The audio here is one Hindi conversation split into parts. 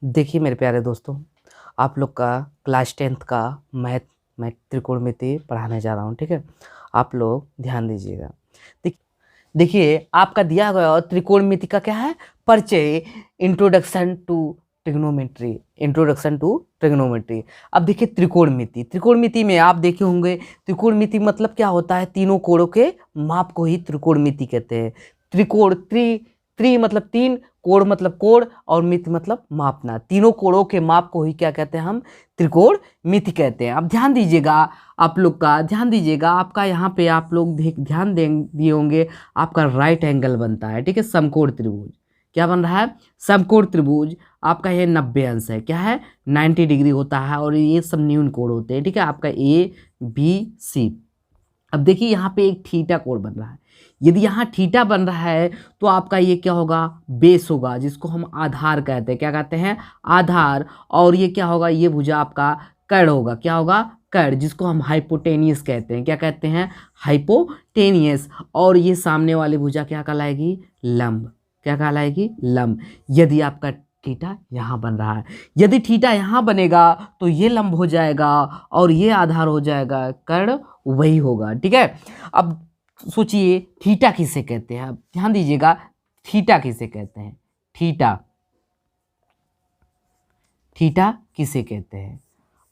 देखिए मेरे प्यारे दोस्तों, आप लोग का क्लास 10th का मैथ मैं त्रिकोणमिति पढ़ाने जा रहा हूँ, ठीक है। आप लोग ध्यान दीजिएगा। देख देखिए आपका दिया गया त्रिकोणमिति का क्या है, परिचय, इंट्रोडक्शन टू ट्रिग्नोमेट्री। अब देखिए त्रिकोणमिति में आप देखे होंगे, त्रिकोणमिति मतलब क्या होता है, तीनों कोणों के माप को ही त्रिकोणमिति कहते हैं। त्रिकोण त्रि मतलब तीन, कोण मतलब कोण, और मिति मतलब मापना। तीनों कोणों के माप को ही क्या कहते हैं, हम त्रिकोणमिति कहते हैं। अब ध्यान दीजिएगा, आप लोग का ध्यान दीजिएगा, आपका यहाँ पे आप लोग ध्यान दिए होंगे, आपका राइट एंगल बनता है, ठीक है। समकोण त्रिभुज क्या बन रहा है, समकोण त्रिभुज। आपका ये 90 अंश है, क्या है, 90 डिग्री होता है, और ये सब न्यून कोण होते हैं, ठीक है। आपका ABC। अब देखिए यहाँ पे एक थीटा कोण बन रहा है। यदि यहाँ थीटा बन रहा है तो आपका ये क्या होगा, बेस होगा, जिसको हम आधार कहते हैं। क्या कहते हैं, आधार। और ये क्या होगा, ये भुजा आपका कर्ण होगा। क्या होगा, कर्ण, जिसको हम हाइपोटेनियस कहते हैं। क्या कहते हैं, हाइपोटेनियस। और ये सामने वाली भुजा क्या कहलाएगी, लंब। क्या कहलाएगी, लंब। यदि आपका थीटा यहाँ बन रहा है, यदि थीटा यहाँ बनेगा तो ये लंब हो जाएगा और ये आधार हो जाएगा, कर्ण वही होगा, ठीक है। अब सोचिए थीटा किसे कहते हैं, अब ध्यान दीजिएगा, थीटा किसे कहते हैं, थीटा किसे कहते हैं।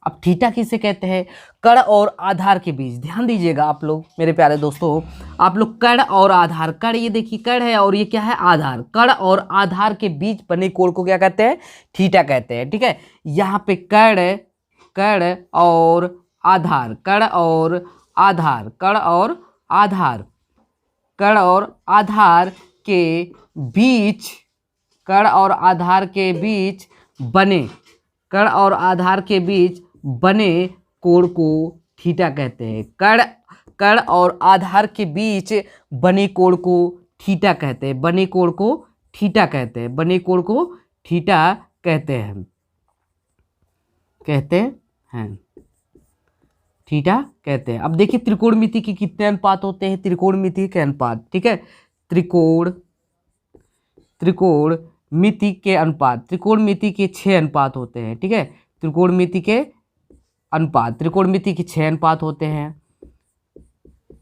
अब थीटा किसे कहते हैं, कर्ण और आधार के बीच। ध्यान दीजिएगा आप लोग मेरे प्यारे दोस्तों, आप लोग कर्ण और आधार, कर्ण ये देखिए कर्ण है और ये क्या है, आधार। कर्ण और आधार के बीच बने कोण को क्या कहते हैं, थीटा कहते हैं, ठीक है। यहाँ पे कर्ण और आधार, कर्ण और आधार, कर्ण और आधार, कर्ण और आधार के बीच, कर्ण और आधार के बीच बने, कर्ण और आधार के बीच बने कोण को थीटा कहते हैं। कर्ण और आधार के बीच बने कोण को थीटा कहते हैं। बने कोण को थीटा कहते हैं। बने कोण को थीटा कहते हैं, थीटा कहते हैं। अब देखिए त्रिकोणमिति के कितने अनुपात होते हैं, त्रिकोणमिति के अनुपात, ठीक है। त्रिकोणमिति के अनुपात, त्रिकोणमिति के 6 अनुपात होते हैं, ठीक है। त्रिकोणमिति के 6 अनुपात होते हैं,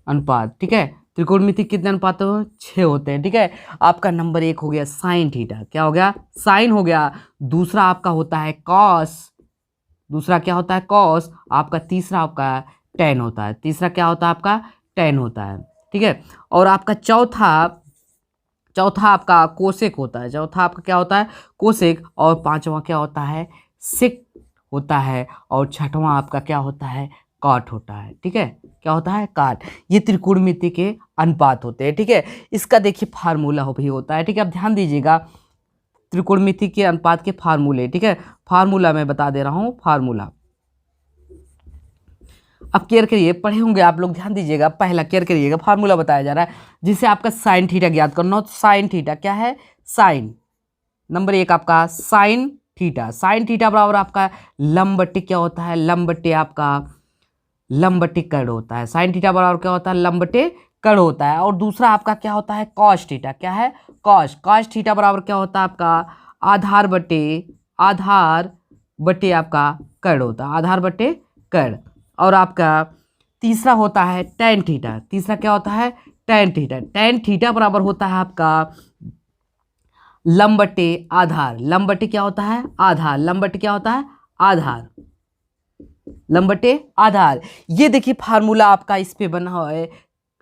अनुपात, ठीक है। त्रिकोणमिति कितने अनुपात 6 होते हैं, ठीक है। आपका नंबर 1 हो गया साइन थीटा। क्या हो गया, साइन हो गया। दूसरा आपका होता है कॉस, दूसरा क्या होता है, कॉस। आपका तीसरा आपका टेन होता है, तीसरा क्या होता है, आपका टेन होता है, ठीक है। और आपका चौथा आपका कोसेक होता है। चौथा आपका क्या होता है, कोसेक। और पांचवा क्या होता है, सेक होता है। और छठवां आपका क्या होता है, काट होता है, ठीक है। क्या होता है, काट। ये त्रिकोणमिति के अनुपात होते हैं, ठीक है। इसका देखिए फार्मूला भी होता है, ठीक है। अब ध्यान दीजिएगा, त्रिकोणमिति के अनुपात के फार्मूले, ठीक है। फार्मूला मैं बता दे रहा हूं, फार्मूला अब केयर करिए, पढ़े होंगे आप लोग, ध्यान दीजिएगा। पहला केयर करिएगा, फार्मूला बताया जा रहा है जिसे आपका साइन थीटा ज्ञात करना हो। तो साइन थीटा क्या है, साइन नंबर 1 आपका साइन थीटा। साइन थीटा बराबर आपका लंब बट्टे क्या होता है, लंब बट्टे आपका लंब बट्टे कर्ण होता है। साइन थीटा बराबर क्या होता है, लंब बट्टे कर्ण होता है। और दूसरा आपका क्या होता है, कॉस थीटा। क्या है, कॉस थीटा बराबर क्या होता है, आपका आधार बट्टे आपका कर्ण होता है, आधार बट्टे कर्ण। और आपका तीसरा होता है टैन थीटा। तीसरा क्या होता है, टैन थीटा। टैन थीटा बराबर होता है आपका लंब बट्टे आधार। लंब बट्टे क्या होता है, आधार। लंब बट्टे क्या होता है, आधार। लंब बट्टे आधार। ये देखिए फार्मूला आपका इस पे बना हुआ है,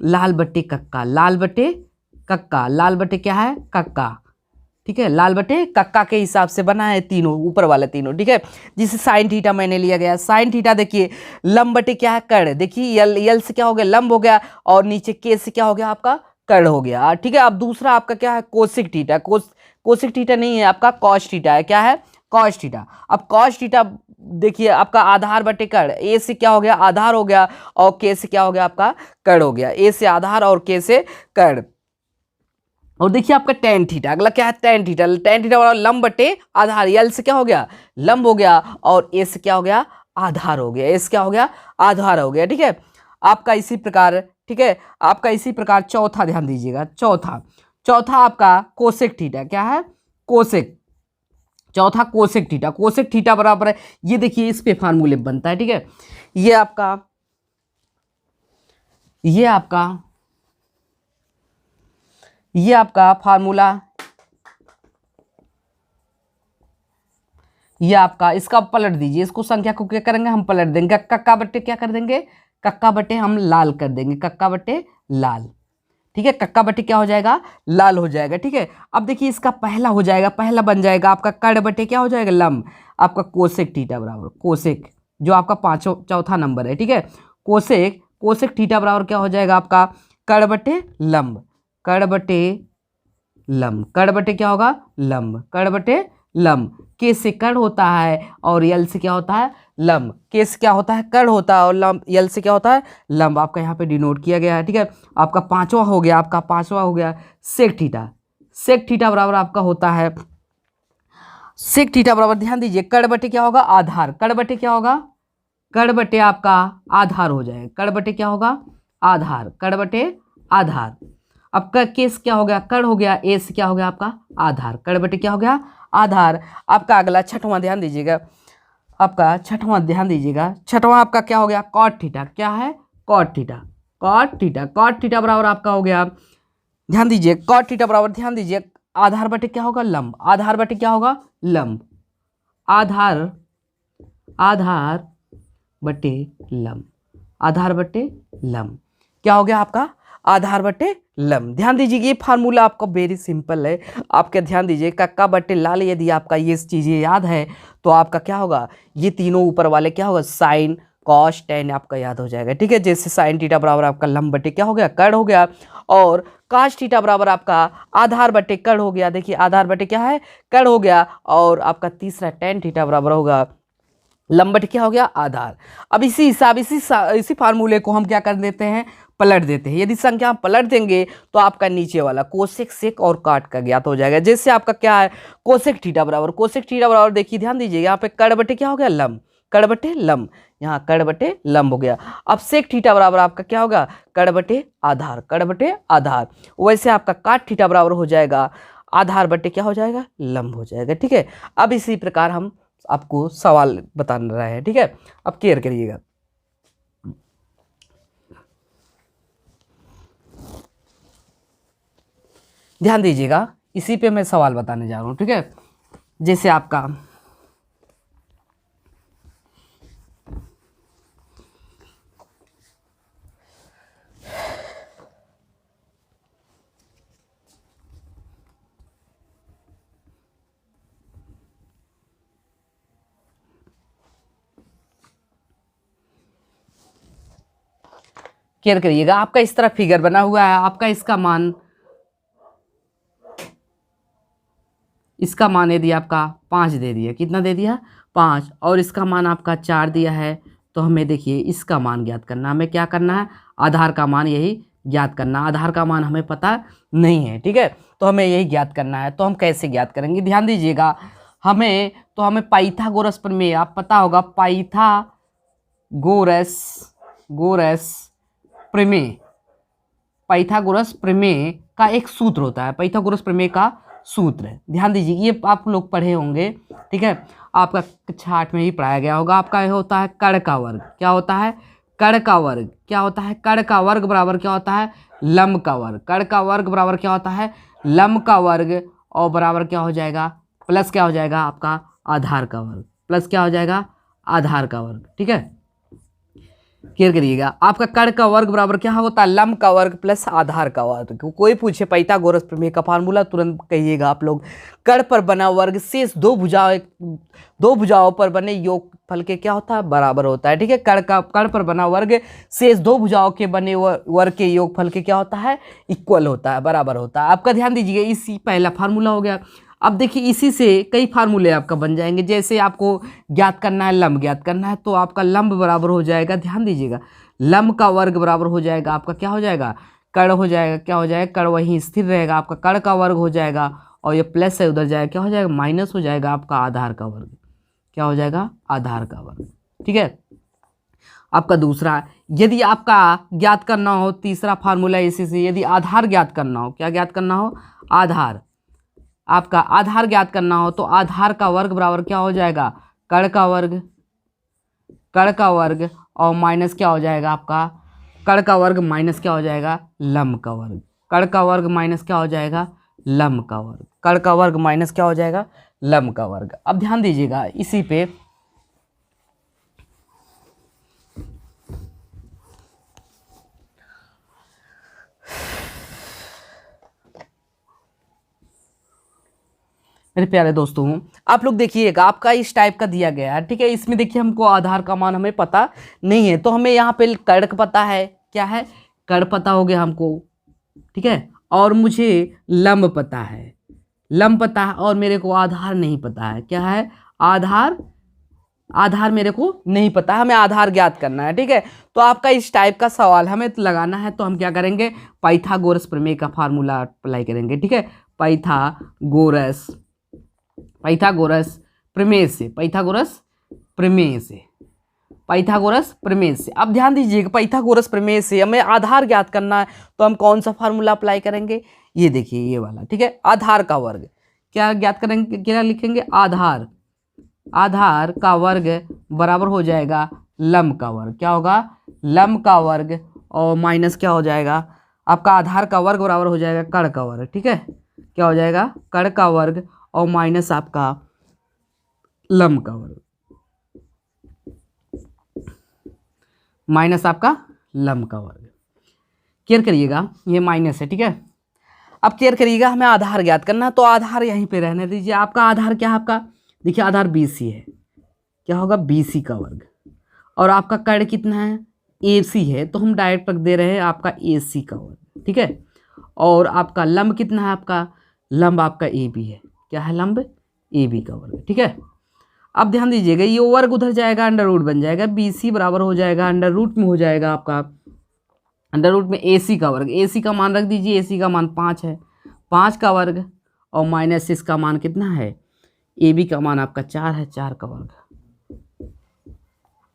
लाल बट्टे कक्का। लाल बट्टे कक्का, लाल बट्टे क्या है, कक्का, ठीक है। लाल बटे कक्का के हिसाब से बना है तीनों, ऊपर वाले तीनों, ठीक है। जिसे साइन थीटा मैंने लिया गया। साइन थीटा देखिए लंब बटे क्या है, कर्ण। देखिए यल से क्या हो गया, लंब हो गया, और नीचे के से क्या हो गया, आपका कर्ण हो गया, ठीक है। अब दूसरा आपका क्या है, कोसिक थीटा। कोसिक थीटा नहीं है, आपका कॉस थीटा है। क्या है, कॉस थीटा। अब कॉस थीटा देखिए आपका आधार बटे कर्ण। ए से क्या हो गया, आधार हो गया, और के से क्या हो गया, आपका कर्ण हो गया। ए से आधार और के से कर्ण। और देखिए आपका टेन थीटा, अगला क्या है, टेन थीटा। टेन थीटा बराबर लंब बटे आधार। यल से क्या हो गया, लंब हो गया, और ए से क्या हो गया, आधार हो गया। ए से क्या हो गया, आधार हो गया, ठीक है। आपका इसी प्रकार, ठीक है, आपका इसी प्रकार चौथा, ध्यान दीजिएगा, चौथा आपका कोसेक थीटा। क्या है, कोसेक। चौथा कोसेक थीटा, कोसेक थीटा बराबर है, ये देखिए इस पे फार्मूले बनता है, ठीक है। ये आपका फार्मूला, ये आपका, इसका पलट दीजिए, इसको संख्या को क्या करेंगे हम पलट देंगे, कक्का बट्टे क्या कर देंगे, कक्का बट्टे हम लाल कर देंगे, कक्का बट्टे लाल, ठीक है। कक्का बट्टे क्या हो जाएगा, लाल हो जाएगा, ठीक है। अब देखिए इसका पहला हो जाएगा, पहला बन जाएगा आपका कड़ बट्टे क्या हो जाएगा, लंब, आपका कोसेक थीटा बराबर कोसेक, जो आपका चौथा नंबर है, ठीक है। कोसेक थीटा बराबर क्या हो जाएगा आपका कड़ बट्टे लंब, कड़ बट्टे लंब, कड़ बट्टे क्या होगा लंब, कड़ बट्टे लंब। के से कड़ होता है और यल से क्या होता है लंब, के से क्या होता है कड़ होता है और लंब, यल से क्या होता है लंब, आपका यहाँ पे डिनोट किया गया है, ठीक है। आपका पांचवा हो गया सेक थीटा, सेक थीटा बराबर आपका होता है, सेक थीटा बराबर ध्यान दीजिए कड़ बटे क्या होगा आधार, कड़ बटे क्या होगा, कड़ बटे आपका आधार हो जाएगा, कड़ बटे क्या होगा आधार, कड़ बटे आधार। अब केस क्या हो गया, कड़ हो गया, ए से क्या हो गया आपका आधार, कड़ बटे क्या हो गया आधार। आपका अगला छठवां ध्यान दीजिएगा, आपका छठवां ध्यान दीजिएगा, छठवां आपका क्या हो गया कॉट थीटा, क्या है cot theta, cot theta, cot theta बराबर आपका हो गया, ध्यान दीजिए कॉट थीटा बराबर ध्यान दीजिए आधार बटे क्या होगा लंब, आधार बटे क्या होगा लंब, आधार, आधार बटे लंब, आधार बटे लंब क्या हो गया आपका आधार बटे लंब। ध्यान दीजिए ये फार्मूला आपका वेरी सिंपल है, आपका ध्यान दीजिए कक्का बटे लाल, यदि आपका ये चीज़ें याद है तो आपका क्या होगा ये तीनों ऊपर वाले क्या होगा साइन कॉस टेन आपका याद हो जाएगा, ठीक है। जैसे साइन थीटा बराबर आपका लंब बटे क्या हो गया कड़ हो गया, और काश थीटा बराबर आपका आधार बटे कड़ हो गया, देखिए आधार बटे क्या है कड़ हो गया, और आपका तीसरा टेन थीटा बराबर होगा लंब बटे क्या हो गया आधार। अब इसी हिसाब इसी फार्मूले को हम क्या कर देते हैं पलट देते हैं, यदि संख्या हम पलट देंगे तो आपका नीचे वाला कोसेक सेक और काट का ज्ञात हो जाएगा। जैसे आपका क्या है कोसेक थीटा बराबर देखिए ध्यान दीजिए यहाँ पे कड़ बटे क्या हो गया लंब, कड़ बटे लंब, यहाँ कड़ बटे लंब हो गया। अब सेक थीटा बराबर आपका क्या होगा कड़ बटे आधार, कड़ बटे आधार। वैसे आपका काट थीटा बराबर हो जाएगा आधार बटे क्या हो जाएगा लंब हो जाएगा, ठीक है। अब इसी प्रकार हम आपको सवाल बता रहे हैं, ठीक है। अब केयर करिएगा, ध्यान दीजिएगा इसी पे मैं सवाल बताने जा रहा हूं, ठीक है। जैसे आपका केयर करिएगा, आपका इस तरह फिगर बना हुआ है, आपका इसका मान यदि आपका 5 दे दिया, कितना दे दिया 5, और इसका मान आपका 4 दिया है, तो हमें देखिए इसका मान ज्ञात करना, हमें क्या करना है आधार का मान यही ज्ञात करना, आधार का मान हमें पता नहीं है, ठीक है। तो हमें यही ज्ञात करना है, तो हम कैसे ज्ञात करेंगे ध्यान दीजिएगा, हमें पाइथागोरस प्रमेय आप पता होगा, पाइथागोरस प्रमेय का एक सूत्र होता है, पाइथागोरस प्रमेय का सूत्र, ध्यान दीजिए ये आप लोग पढ़े होंगे, ठीक है। आपका कक्षा 8 में ही पढ़ाया गया होगा। आपका यह होता है कड़ का वर्ग, क्या होता है कड़ का वर्ग, क्या होता है कड़ का वर्ग बराबर क्या होता है लंब का वर्ग, कड़ का वर्ग बराबर क्या होता है लंब का वर्ग, और बराबर क्या हो जाएगा प्लस क्या हो जाएगा आपका आधार का वर्ग, प्लस क्या हो जाएगा आधार का वर्ग, ठीक है। क्लियर करिएगा, आपका कड़ का वर्ग बराबर क्या होता है लंब का वर्ग प्लस आधार का वर्ग। कोई पूछे पाइथागोरस प्रमेय का फार्मूला तुरंत कहिएगा आप लोग, कड़ पर बना वर्ग शेष दो भुजाओं पर बने योगफल के क्या होता है बराबर होता है, ठीक है। कड़ पर बना वर्ग शेष दो भुजाओं के बने वर्ग के योगफल के क्या होता है इक्वल होता है, बराबर होता है। आपका ध्यान दीजिए इसी पहला फार्मूला हो गया। अब देखिए इसी से कई फार्मूले आपका बन जाएंगे, जैसे आपको ज्ञात करना है लंब ज्ञात करना है, तो आपका लंब बराबर हो जाएगा, ध्यान दीजिएगा लंब का वर्ग बराबर हो जाएगा आपका क्या हो जाएगा कड़ हो जाएगा, क्या हो जाएगा कड़ वहीं स्थिर रहेगा, आपका कड़ का वर्ग हो जाएगा, और ये प्लस है उधर जाएगा क्या हो जाएगा माइनस हो जाएगा आपका आधार का वर्ग, क्या हो जाएगा आधार का वर्ग, ठीक है। आपका दूसरा यदि आपका ज्ञात करना हो, तीसरा फार्मूला इसी से यदि आधार ज्ञात करना हो, क्या ज्ञात करना हो आपका आधार ज्ञात करना हो तो आधार का वर्ग बराबर क्या हो जाएगा, कड़ का वर्ग और माइनस क्या हो जाएगा आपका, कड़ का वर्ग माइनस क्या हो जाएगा, लंब का वर्ग। कड़ का वर्ग माइनस क्या हो जाएगा, लंब का वर्ग। कड़ का वर्ग माइनस क्या हो जाएगा, लंब का वर्ग। अब ध्यान दीजिएगा इसी पे, मेरे प्यारे दोस्तों आप लोग देखिएगा, आपका इस टाइप का दिया गया है, ठीक है। इसमें देखिए हमको आधार का मान हमें पता नहीं है, तो हमें यहाँ पे कड़ पता है, क्या है, कड़ पता हो गया हमको, ठीक है। और मुझे लंब पता है, लंब पता है, और मेरे को आधार नहीं पता है, क्या है, आधार मेरे को नहीं पता, हमें आधार ज्ञात करना है, ठीक है। तो आपका इस टाइप का सवाल हमें लगाना है तो हम क्या करेंगे, पाइथागोरस प्रमेय का फार्मूला अप्लाई करेंगे, ठीक है। पाइथागोरस प्रमेय से अब ध्यान दीजिएगा, पाइथागोरस प्रमेय से हमें आधार ज्ञात करना है तो हम कौन सा फार्मूला अप्लाई करेंगे, ये देखिए ये वाला, ठीक है। आधार का वर्ग क्या ज्ञात करेंगे, क्या लिखेंगे, आधार का वर्ग बराबर हो जाएगा लंब का वर्ग। क्या होगा, लंब का वर्ग और माइनस क्या हो जाएगा, आपका आधार का वर्ग बराबर हो जाएगा कड़ का वर्ग, ठीक है। क्या हो जाएगा, कड़ का वर्ग और माइनस आपका लंब का वर्ग, माइनस आपका लंब का वर्ग। केयर करिएगा, ये माइनस है, ठीक है। अब केयर करिएगा, हमें आधार ज्ञात करना है तो आधार यहीं पे रहने दीजिए। आपका आधार क्या है, आपका देखिए आधार BC है, क्या होगा, BC का वर्ग। और आपका कड़ कितना है, AC है, तो हम डायरेक्ट रख दे रहे हैं आपका AC का वर्ग, ठीक है। और आपका लंब कितना है, आपका लंब आपका AB है, क्या है, लंब AB का वर्ग, ठीक है। अब ध्यान दीजिएगा, ये वर्ग उधर जाएगा, अंडर रूट बन जाएगा, BC बराबर हो जाएगा अंडर रूट में हो जाएगा आपका, अंडर रूट में AC का वर्ग। AC का मान रख दीजिए, AC का मान 5 है, 5 का वर्ग और माइनस इसका मान कितना है, AB का मान आपका 4 है, 4 का वर्ग।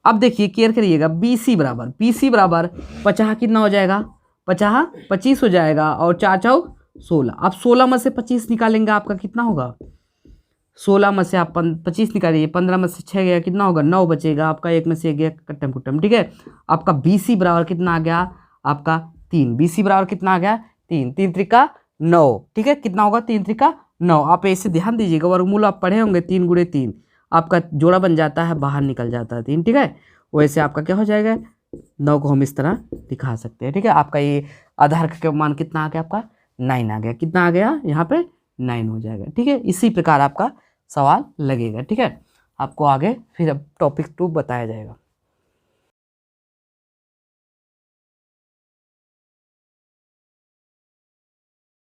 अब देखिए केयर करिएगा, BC बराबर 50 कितना हो जाएगा, 25 हो जाएगा, और 4 चौक 16। अब 16 में से 25 निकालेंगे, आपका कितना होगा, 16 में से आप 25 निकालिए, 15 में से 6 गया, कितना होगा, 9 बचेगा आपका, 1 में से 1 गया कट्टम कुट्टम, ठीक है। आपका BC बराबर कितना आ गया, आपका 3। BC बराबर कितना आ गया, 3, 3 त्रिका 9, ठीक है। कितना होगा, 3 त्रिका 9। आप ऐसे ध्यान दीजिएगा, वर्गमूल आप पढ़े होंगे, 3 गुणे 3 आपका जोड़ा बन जाता है, बाहर निकल जाता है 3, ठीक है। वैसे आपका क्या हो जाएगा, 9 को हम इस तरह दिखा सकते हैं, ठीक है। आपका ये आधार का मान कितना आ गया, आपका 9 आ गया, कितना आ गया, यहाँ पे 9 हो जाएगा, ठीक है। इसी प्रकार आपका सवाल लगेगा, ठीक है। आपको आगे फिर अब टॉपिक 2 बताया जाएगा।